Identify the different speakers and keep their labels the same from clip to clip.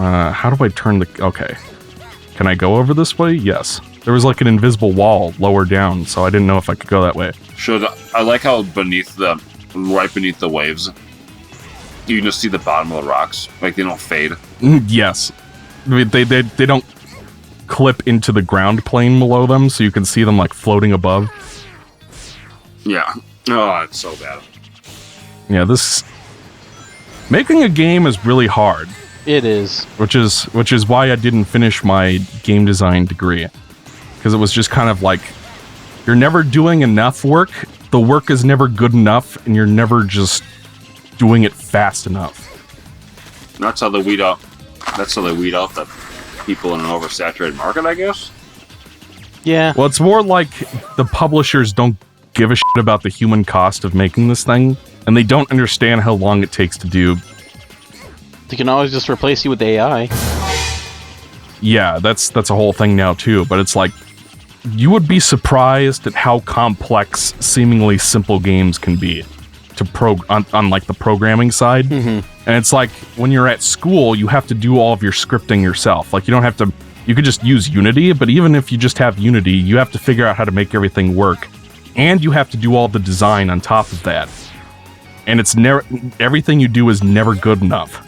Speaker 1: How do I turn the... Okay. Can I go over this way? Yes. There was like an invisible wall lower down, so I didn't know if I could go that way.
Speaker 2: I like how right beneath the waves, you can just see the bottom of the rocks. Like, they don't fade.
Speaker 1: Yes. I mean, they don't clip into the ground plane below them, so you can see them, like, floating above.
Speaker 2: Yeah. Oh, it's so bad.
Speaker 1: Yeah, this... Making a game is really hard.
Speaker 3: It is.
Speaker 1: Which is why I didn't finish my game design degree. Because it was just kind of like, you're never doing enough work, the work is never good enough, and you're never just doing it fast enough.
Speaker 2: That's how they weed out the people in an oversaturated market, I guess?
Speaker 3: Yeah.
Speaker 1: Well, it's more like the publishers don't give a shit about the human cost of making this thing, and they don't understand how long it takes to do.
Speaker 3: They can always just replace you with AI.
Speaker 1: Yeah, that's a whole thing now too, but it's like, you would be surprised at how complex seemingly simple games can be on like the programming side. And it's like, when you're at school, you have to do all of your scripting yourself. Like, you don't have to, you could just use Unity, but even if you just have Unity, you have to figure out how to make everything work. And you have to do all the design on top of that. And it's never, everything you do is never good enough.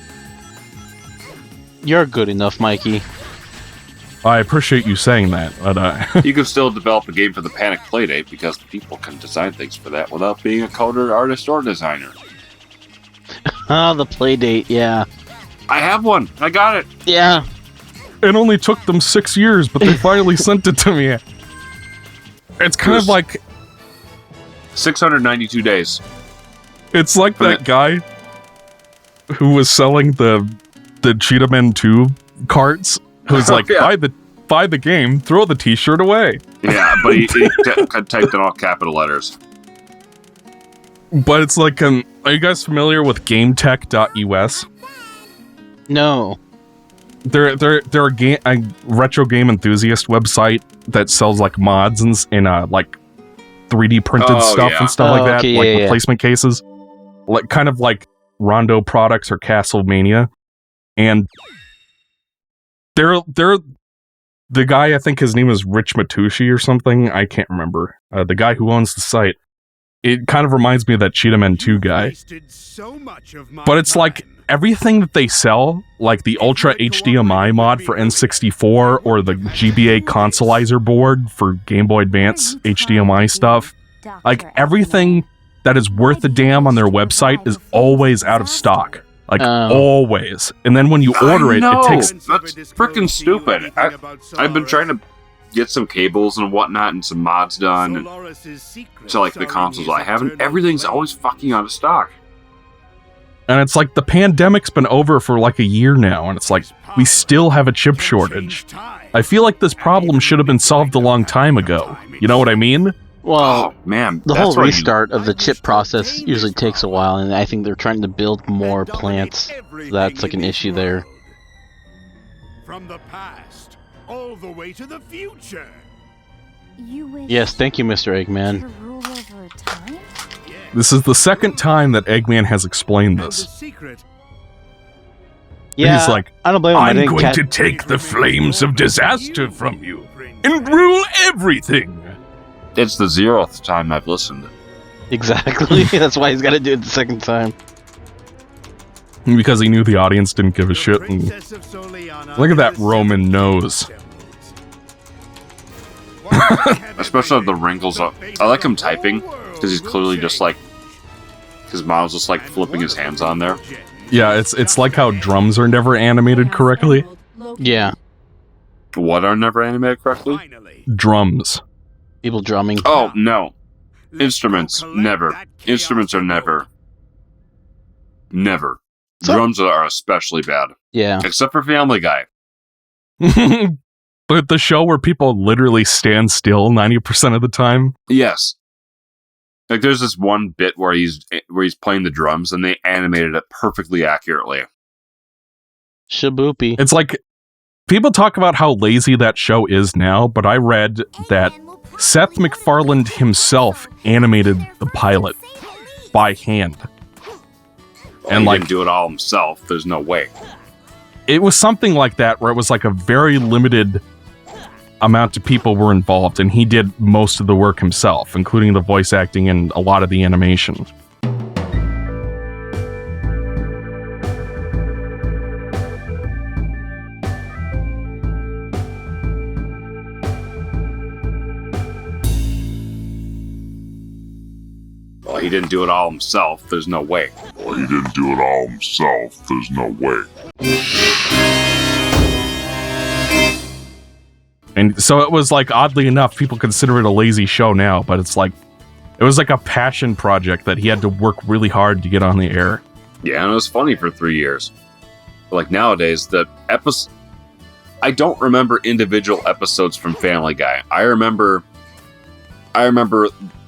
Speaker 3: You're good enough, Mikey.
Speaker 1: I appreciate you saying that, but
Speaker 2: You can still develop a game for the Panic Playdate because people can design things for that without being a coder, artist, or designer.
Speaker 3: Ah, the Playdate, yeah.
Speaker 2: I have one. I got it.
Speaker 3: Yeah.
Speaker 1: It only took them 6 years, but they finally sent it to me. It's kind of like
Speaker 2: 692 days.
Speaker 1: It's like that guy who was selling the Cheetah Men 2 carts, who's like, buy the game, throw the t-shirt away.
Speaker 2: Yeah, but he typed in all capital letters.
Speaker 1: But it's like, are you guys familiar with GameTech.us?
Speaker 3: No.
Speaker 1: They're a retro game enthusiast website that sells like mods and like 3D printed stuff and stuff like that,
Speaker 3: okay,
Speaker 1: like replacement cases, like kind of like Rondo Products or Castlemania, and they're the guy, I think his name is Rich Matushi or something, I can't remember. The guy who owns the site. It kind of reminds me of that Cheetah Men 2 guy. But it's like everything that they sell, like the Ultra HDMI mod for N64 or the GBA Consolizer board for Game Boy Advance HDMI stuff, like everything that is worth a damn on their website is always out of stock. Like, always. And then when you order it takes...
Speaker 2: That's freaking stupid. I've been trying to get some cables and whatnot and some mods done to like the consoles I have, and everything's always fucking out of stock.
Speaker 1: And it's like the pandemic's been over for like a year now, and it's like, we still have a chip shortage. I feel like this problem should have been solved a long time ago. You know what I mean?
Speaker 3: Well,
Speaker 2: man,
Speaker 3: the whole restart of the chip process usually takes a while, and I think they're trying to build more plants. That's like an issue there.
Speaker 4: From the past, all the way to the future.
Speaker 3: Yes, thank you, Mr. Eggman.
Speaker 1: This is the second time that Eggman has explained this.
Speaker 3: Yeah,
Speaker 1: he's like,
Speaker 3: I don't blame him.
Speaker 1: I'm going to take the flames of disaster from you and rule everything.
Speaker 2: It's the 0th time I've listened.
Speaker 3: Exactly. That's why he's got to do it the second time.
Speaker 1: Because he knew the audience didn't give a shit. And look at that Roman nose.
Speaker 2: Especially the wrinkles up. I like him typing because he's clearly just like his mom's just like flipping his hands on there.
Speaker 1: Yeah, it's like how drums are never animated correctly.
Speaker 3: Yeah.
Speaker 2: What are never animated correctly?
Speaker 1: Drums.
Speaker 3: People drumming.
Speaker 2: Oh no. Instruments never. Instruments are never. Never. Drums are especially bad.
Speaker 3: Yeah.
Speaker 2: Except for Family Guy.
Speaker 1: But the show where people literally stand still 90% of the time?
Speaker 2: Yes. Like there's this one bit where he's playing the drums and they animated it perfectly accurately.
Speaker 3: Shaboopy.
Speaker 1: It's like people talk about how lazy that show is now, but I read that Seth MacFarlane himself animated the pilot by hand.
Speaker 2: And he didn't do it all himself. There's no way.
Speaker 1: It was something like that, where it was like a very limited amount of people were involved, and he did most of the work himself, including the voice acting and a lot of the animation.
Speaker 2: Well, he didn't do it all himself. There's no way.
Speaker 5: Well, he didn't do it all himself. There's no way.
Speaker 1: And so it was like, oddly enough, people consider it a lazy show now, but it's like, it was like a passion project that he had to work really hard to get on the air.
Speaker 2: Yeah, and it was funny for 3 years. But like nowadays, I don't remember individual episodes from Family Guy. I remember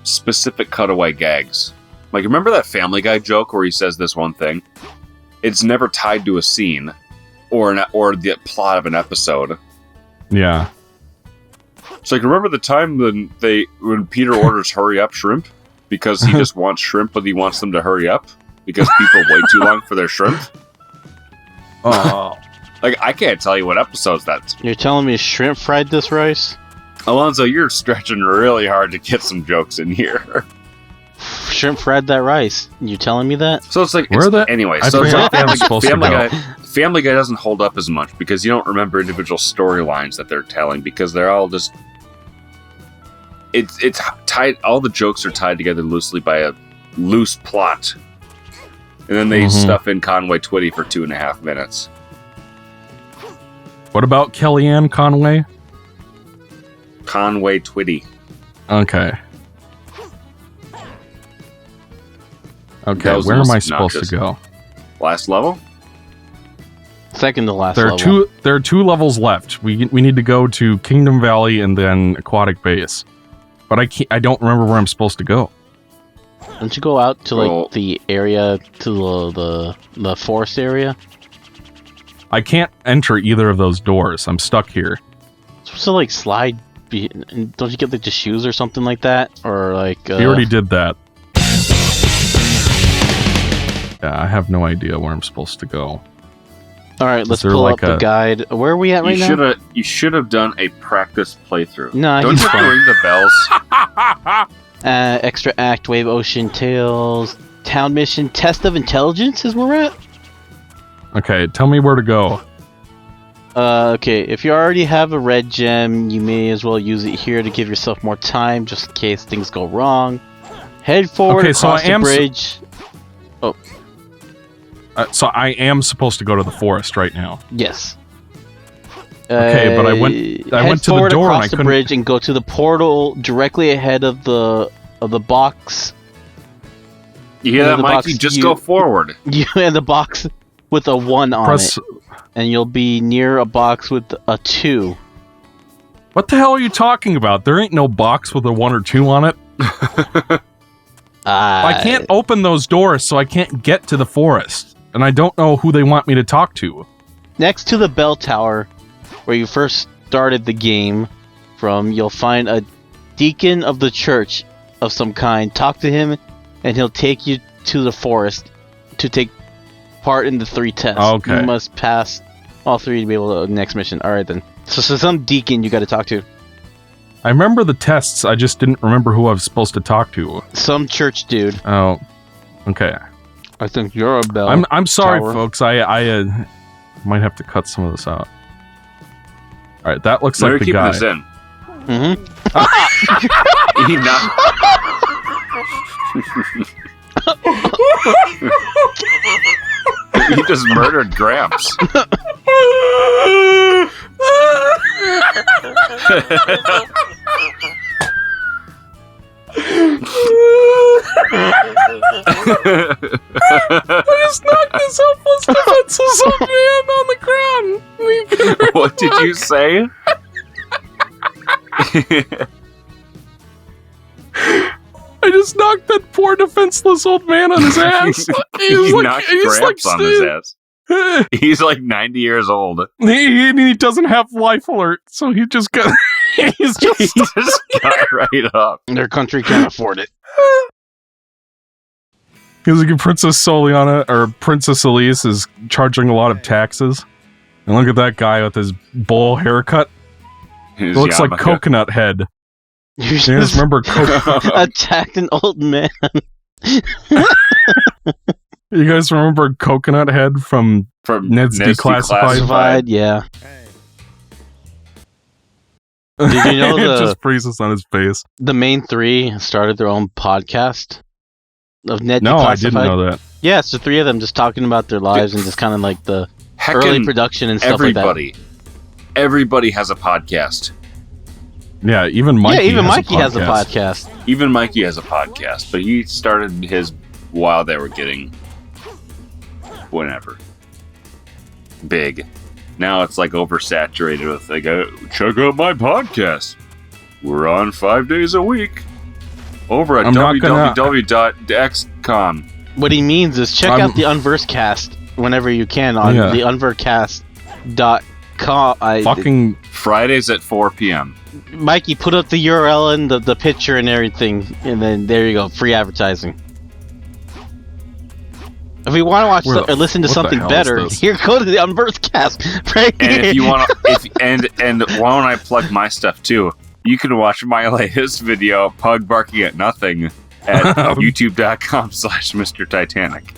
Speaker 2: specific cutaway gags. Like, remember that Family Guy joke where he says this one thing? It's never tied to a scene or the plot of an episode.
Speaker 1: Yeah.
Speaker 2: It's like, remember the time when Peter orders hurry up shrimp? Because he just wants shrimp, but he wants them to hurry up? Because people wait too long for their shrimp?
Speaker 1: Oh.
Speaker 2: Like, I can't tell you what episodes that's.
Speaker 3: You're telling me shrimp fried this rice?
Speaker 2: Alonzo, you're stretching really hard to get some jokes in here.
Speaker 3: Shrimp fried that rice. You telling me that?
Speaker 2: So it's like, anyway,
Speaker 1: I
Speaker 2: so it's
Speaker 1: forgot
Speaker 2: like
Speaker 1: where I'm supposed to go.
Speaker 2: Family Guy doesn't hold up as much because you don't remember individual storylines that they're telling because they're all just. It's tied. All the jokes are tied together loosely by a loose plot, and then they stuff in Conway Twitty for 2.5 minutes.
Speaker 1: What about Kellyanne Conway?
Speaker 2: Conway Twitty.
Speaker 1: Okay. Okay, where am I supposed to go?
Speaker 2: Last level?
Speaker 3: Second to last level.
Speaker 1: There are 2 levels left. We need to go to Kingdom Valley and then Aquatic Base. But I don't remember where I'm supposed to go.
Speaker 3: Don't you go out to the area, to the forest area?
Speaker 1: I can't enter either of those doors. I'm stuck here.
Speaker 3: Supposed to slide. Don't you get the shoes or something like that? Or
Speaker 1: We already did that. Yeah, I have no idea where I'm supposed to go.
Speaker 3: All right, let's pull up the guide. Where are we at right now?
Speaker 2: You should have done a practice playthrough.
Speaker 3: No,
Speaker 2: don't you ring the bells?
Speaker 3: Extra Act, Wave Ocean Tales, Town Mission, Test of Intelligence is where we're at?
Speaker 1: Okay, tell me where to go.
Speaker 3: Okay, if you already have a red gem, you may as well use it here to give yourself more time, just in case things go wrong. Head forward across the bridge.
Speaker 1: So I am supposed to go to the forest right now.
Speaker 3: Yes.
Speaker 1: Okay, but I went to the door and I couldn't.
Speaker 3: The bridge and go to the portal directly ahead of the box.
Speaker 2: You hear that, Mikey? Just go forward.
Speaker 3: You and the box with a 1 on it, and you'll be near a box with a 2.
Speaker 1: What the hell are you talking about? There ain't no box with a 1 or 2 on it. I can't open those doors, so I can't get to the forest. And I don't know who they want me to talk to.
Speaker 3: Next to the bell tower, where you first started the game from, you'll find a deacon of the church of some kind. Talk to him, and he'll take you to the forest to take part in the 3 tests.
Speaker 1: Okay.
Speaker 3: You must pass all 3 to be able to next mission. All right, then. So some deacon you got to talk to.
Speaker 1: I remember the tests, I just didn't remember who I was supposed to talk to.
Speaker 3: Some church dude.
Speaker 1: Oh, okay.
Speaker 3: I think you're a bell.
Speaker 1: I'm sorry,
Speaker 3: tower.
Speaker 1: folks. I might have to cut some of this out. All right, that looks like the guy.
Speaker 2: This in.
Speaker 3: Mm-hmm.
Speaker 2: He just murdered Gramps.
Speaker 1: I just knocked this helpless defenseless old man on the ground.
Speaker 2: What did you say?
Speaker 1: I just knocked that poor defenseless old man on his ass.
Speaker 2: He knocked Gramps on his ass. He's like 90 years old.
Speaker 1: He doesn't have life alert, so he just got. He just
Speaker 2: got right up.
Speaker 3: Their country can't afford it.
Speaker 1: Because like Princess Soliana or Princess Elise is charging a lot of taxes. And look at that guy with his bowl haircut. It looks like Coconut Head.
Speaker 3: You
Speaker 1: You guys remember
Speaker 3: attacked an old man.
Speaker 1: You guys remember Coconut Head from Ned's Declassified?
Speaker 3: Yeah. Did you know
Speaker 1: It just freezes on his face.
Speaker 3: the main three started their own podcast of Ned
Speaker 1: No,
Speaker 3: Declassified?
Speaker 1: I didn't know that.
Speaker 3: Yeah, it's the three of them just talking about their lives and just kind of like the early production and stuff like that.
Speaker 2: Everybody has a podcast.
Speaker 1: Yeah, even Mikey.
Speaker 3: Yeah, even Mikey
Speaker 1: has
Speaker 3: has a podcast.
Speaker 2: Even Mikey has a podcast, but he started his while they were getting whenever big. Now it's like oversaturated with like, check out my podcast. We're on 5 days a week over at www.xcom.
Speaker 3: What he means is check out the Unversecast whenever you can on the unversecast.com.
Speaker 1: Fucking
Speaker 2: Fridays at 4 p.m.
Speaker 3: Mikey, put up the URL and the picture and everything, and then there you go, free advertising. If we want to watch or listen to something better, here go to the Unversecast. Right
Speaker 2: And
Speaker 3: here.
Speaker 2: if you want to, and why don't I plug my stuff too? You can watch my latest video, Pug Barking at Nothing, at youtube.com/Mr. Titanic.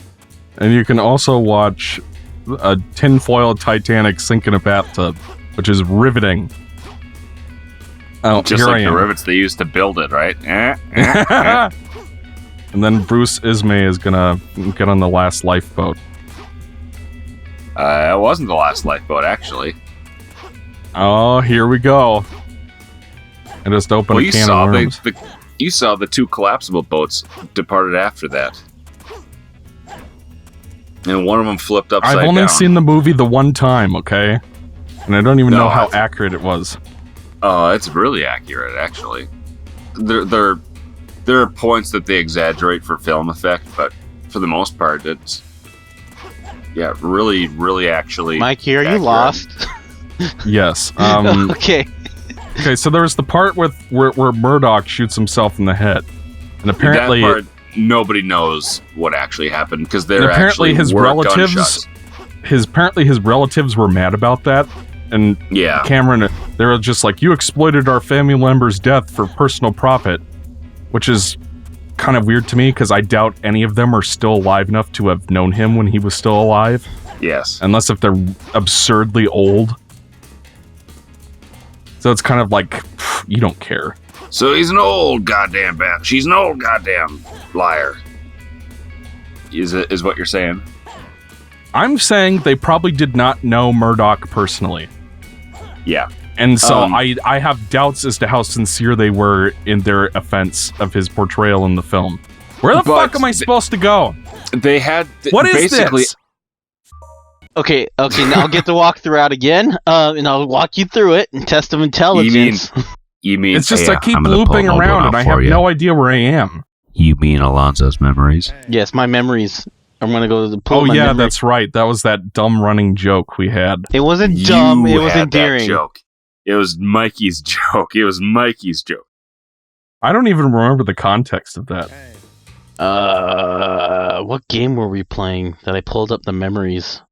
Speaker 1: And you can also watch a tinfoil Titanic sink in a bathtub, which is riveting. Oh,
Speaker 2: just
Speaker 1: here
Speaker 2: like
Speaker 1: I
Speaker 2: the
Speaker 1: am.
Speaker 2: rivets they used to build it, right?
Speaker 1: And then Bruce Ismay is gonna get on the last lifeboat.
Speaker 2: It wasn't the last lifeboat, actually.
Speaker 1: Oh, here we go. I just opened a can of worms.
Speaker 2: You saw the two collapsible boats departed after that. And one of them flipped upside down.
Speaker 1: I've only seen the movie the one time, okay? And I don't even know how accurate it was.
Speaker 2: Oh, it's really accurate, actually. There are points that they exaggerate for film effect, but for the most part, it's really, really actually.
Speaker 3: Mikey, are you lost?
Speaker 1: Yes.
Speaker 3: Okay.
Speaker 1: Okay, so there's the part where Murdoch shoots himself in the head, and apparently
Speaker 2: that part, nobody knows what actually happened because they're
Speaker 1: apparently
Speaker 2: his relatives.
Speaker 1: His relatives were mad about that, and Cameron, they were just like, "You exploited our family member's death for personal profit," which is kind of weird to me because I doubt any of them are still alive enough to have known him when he was still alive.
Speaker 2: Yes,
Speaker 1: unless if they're absurdly old. So it's kind of like, you don't care.
Speaker 2: So he's an old goddamn bat. She's an old goddamn liar. Is what you're saying?
Speaker 1: I'm saying they probably did not know Murdoch personally.
Speaker 2: Yeah.
Speaker 1: And so I have doubts as to how sincere they were in their offense of his portrayal in the film. Where the fuck am I supposed to go?
Speaker 2: They had...
Speaker 1: What is this?
Speaker 3: Okay, now I'll get the walkthrough out again, and I'll walk you through it and test of intelligence.
Speaker 2: You mean
Speaker 1: it's just I keep looping around and I have no idea where I am.
Speaker 2: You mean Alonzo's memories?
Speaker 3: Yes, my memories. I'm gonna go to the
Speaker 1: pool. Oh yeah, that's right. That was that dumb running joke we had.
Speaker 3: It wasn't dumb. It was endearing.
Speaker 2: Joke. It was Mikey's joke. It was Mikey's joke.
Speaker 1: I don't even remember the context of that.
Speaker 3: What game were we playing that I pulled up the memories?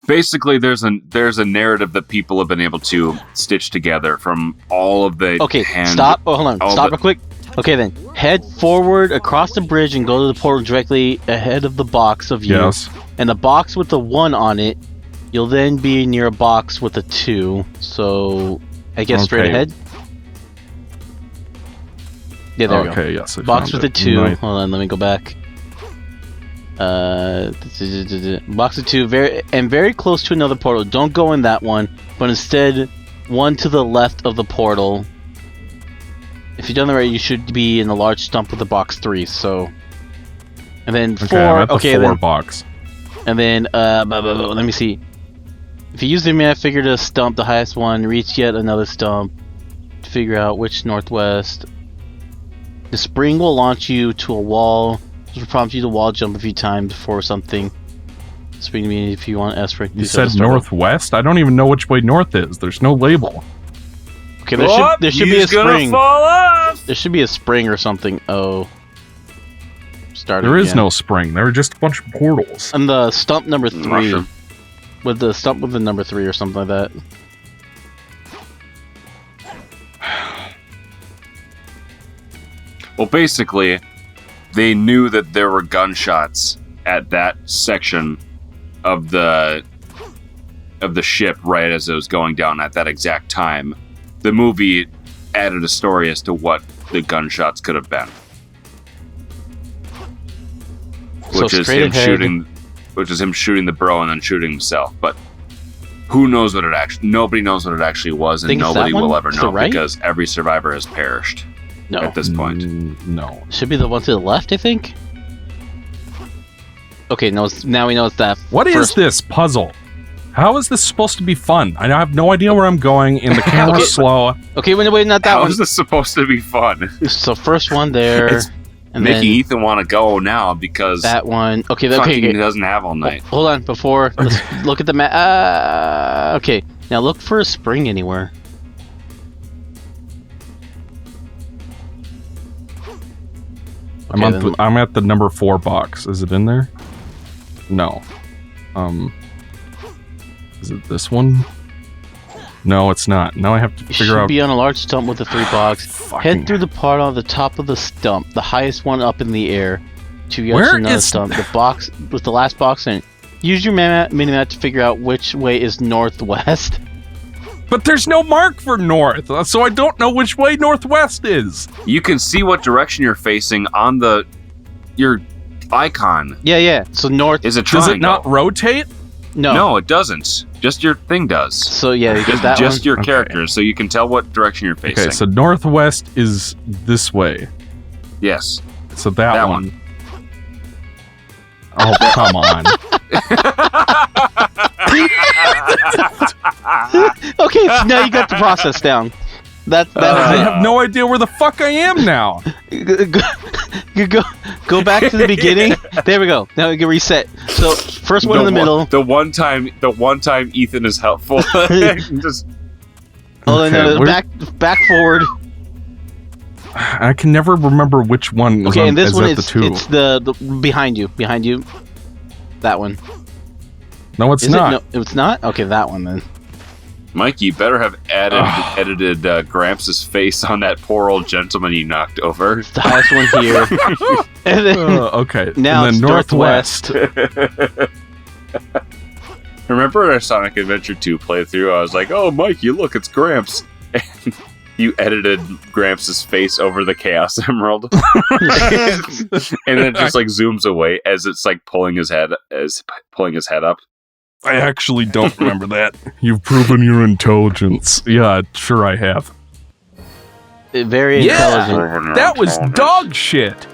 Speaker 2: Basically, there's a narrative that people have been able to stitch together from all of the.
Speaker 3: Okay, stop. Oh, hold on. Stop real quick. Okay, then head forward across the bridge and go to the portal directly ahead of the box of you.
Speaker 1: Yes.
Speaker 3: And the box with the 1 on it, you'll then be near a box with a 2. So I guess straight ahead. Yeah, there we go.
Speaker 1: Okay, yes.
Speaker 3: Box with a 2. Right. Hold on, let me go back. Box of 2, very close to another portal. Don't go in that one, but instead one to the left of the portal. If you've done the right, you should be in the large stump with the box 3. So, and then 4.
Speaker 1: Okay, 4 box.
Speaker 3: And then let me see. If you use the map figure to stump the highest one, reach yet another stump. To figure out which northwest. The spring will launch you to a wall. This will prompt you to wall jump a few times before something. Spring to me if you want S for.
Speaker 1: You said northwest? I don't even know which way north is. There's no label.
Speaker 3: Okay, there should be a spring. Fall off. There should be a spring or something. Oh. starting.
Speaker 1: There is
Speaker 3: again.
Speaker 1: no spring. There are just a bunch of portals.
Speaker 3: And the stump number 3.
Speaker 2: Mushroom.
Speaker 3: With the stump with the number 3 or something like that.
Speaker 2: Well, basically, they knew that there were gunshots at that section of the ship right as it was going down at that exact time. The movie added a story as to what the gunshots could have been,
Speaker 3: So
Speaker 2: which is
Speaker 3: straight
Speaker 2: him
Speaker 3: ahead-
Speaker 2: shooting the bro and then shooting himself. But who knows what it actually? Nobody knows what it actually was, and
Speaker 3: Think it's that
Speaker 2: nobody will
Speaker 3: one?
Speaker 2: ever
Speaker 3: To the
Speaker 2: know
Speaker 3: right?
Speaker 2: because every survivor has perished
Speaker 3: No.
Speaker 2: at this point.
Speaker 1: No.
Speaker 3: Should be the one to the left, I think. Okay, no, now we know it's that.
Speaker 1: What is
Speaker 3: first-
Speaker 1: this puzzle? How is this supposed to be fun? I have no idea where I'm going, and the camera's
Speaker 3: Okay.
Speaker 1: slow.
Speaker 3: Okay, wait, not that
Speaker 2: How
Speaker 3: one.
Speaker 2: is this supposed to be fun?
Speaker 3: So first one there,
Speaker 2: It's
Speaker 3: and
Speaker 2: Making
Speaker 3: then
Speaker 2: Ethan want to go now because
Speaker 3: that one. Okay,
Speaker 2: fucking
Speaker 3: okay.
Speaker 2: doesn't have all night.
Speaker 3: Hold on, before let's look at the map. Okay, now look for a spring anywhere. Okay, then-
Speaker 1: I'm at the number 4 box. Is it in there? No. Is it this one? No, it's not. Now I have to
Speaker 3: You
Speaker 1: figure
Speaker 3: should
Speaker 1: out.
Speaker 3: be on a large stump with a 3 box.
Speaker 1: Fucking-
Speaker 3: Head through the part on the top of the stump, the highest one up in the air. 2 yards
Speaker 1: Where
Speaker 3: to another
Speaker 1: is-
Speaker 3: stump. The box with the last box in it. Use your mini-map to figure out which way is northwest.
Speaker 1: But there's no mark for north, so I don't know which way northwest is.
Speaker 2: You can see what direction you're facing on your icon.
Speaker 3: Yeah. So north.
Speaker 2: Is a
Speaker 1: Does
Speaker 2: triangle.
Speaker 1: it not rotate?
Speaker 3: No.
Speaker 2: No, it doesn't. Just your thing does.
Speaker 3: So yeah, you get that
Speaker 2: Just
Speaker 3: one.
Speaker 2: your
Speaker 1: Okay.
Speaker 2: characters, so you can tell what direction you're facing.
Speaker 1: Okay, so northwest is this way.
Speaker 2: yes.
Speaker 1: So that,
Speaker 2: That
Speaker 1: one. Oh, come on.
Speaker 3: Okay, so now you got the process down. That
Speaker 1: I have no idea where the fuck I am now.
Speaker 3: go back to the beginning. There we go. Now we can reset. So first one in the middle.
Speaker 2: The one time Ethan is helpful. Just
Speaker 3: Oh, and
Speaker 1: Okay,
Speaker 3: then
Speaker 1: where-
Speaker 3: back forward.
Speaker 1: I can never remember which one is,
Speaker 3: Okay, and this
Speaker 1: is
Speaker 3: one
Speaker 1: at
Speaker 3: is
Speaker 1: the 2.
Speaker 3: it's the behind you. That one.
Speaker 1: No, it's
Speaker 3: Is
Speaker 1: not.
Speaker 3: it? No, it's not. Okay, that one then.
Speaker 2: Mike, you better have edited Gramps' face on that poor old gentleman you knocked over.
Speaker 3: It's the highest one here. And then
Speaker 1: Okay.
Speaker 3: now
Speaker 1: and
Speaker 3: it's
Speaker 1: then northwest.
Speaker 2: Remember our Sonic Adventure 2 playthrough? I was like, "Oh, Mike, you look, it's Gramps." And you edited Gramps' face over the Chaos Emerald, and then it just like zooms away as it's like pulling his head up.
Speaker 1: I actually don't remember that. You've proven your intelligence. Yeah, sure I have.
Speaker 3: very
Speaker 1: Yeah.
Speaker 3: intelligent.
Speaker 1: That was dog shit.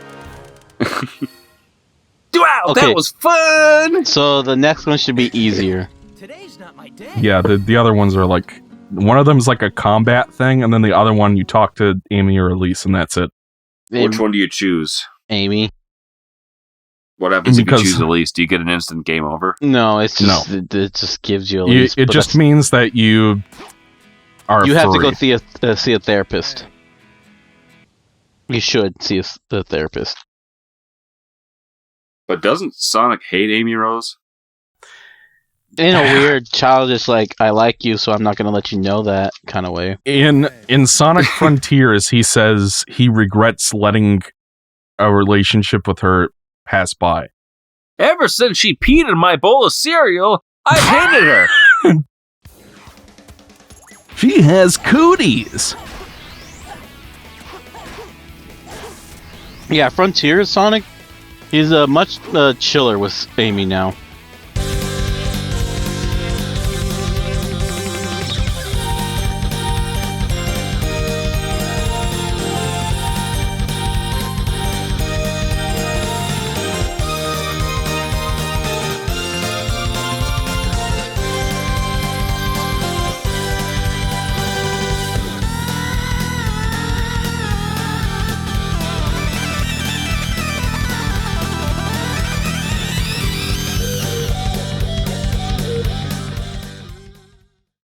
Speaker 2: Wow,
Speaker 3: Okay.
Speaker 2: that was fun.
Speaker 3: So the next one should be easier.
Speaker 6: Today's not my day.
Speaker 1: Yeah, the other ones are like, one of them is like a combat thing, and then the other one you talk to Amy or Elise, and that's it.
Speaker 2: Which one do you choose?
Speaker 3: Amy.
Speaker 2: What happens
Speaker 1: Because-
Speaker 2: if you choose Elise? Do you get an instant game over?
Speaker 3: No, it's
Speaker 1: No.
Speaker 3: just it just gives you a
Speaker 1: You,
Speaker 3: least,
Speaker 1: it
Speaker 3: but
Speaker 1: just
Speaker 3: that's-
Speaker 1: means that you are
Speaker 3: you have to go
Speaker 1: free.
Speaker 3: see a therapist. You should see a therapist.
Speaker 2: But doesn't Sonic hate Amy Rose?
Speaker 3: In a weird, childish, like, I like you, so I'm not going to let you know that kind of way.
Speaker 1: In Sonic Frontiers, he says he regrets letting a relationship with her pass by.
Speaker 2: Ever since she peed in my bowl of cereal, I've hated her.
Speaker 1: She has cooties.
Speaker 3: Yeah, Frontiers Sonic, he's much chiller with Amy now.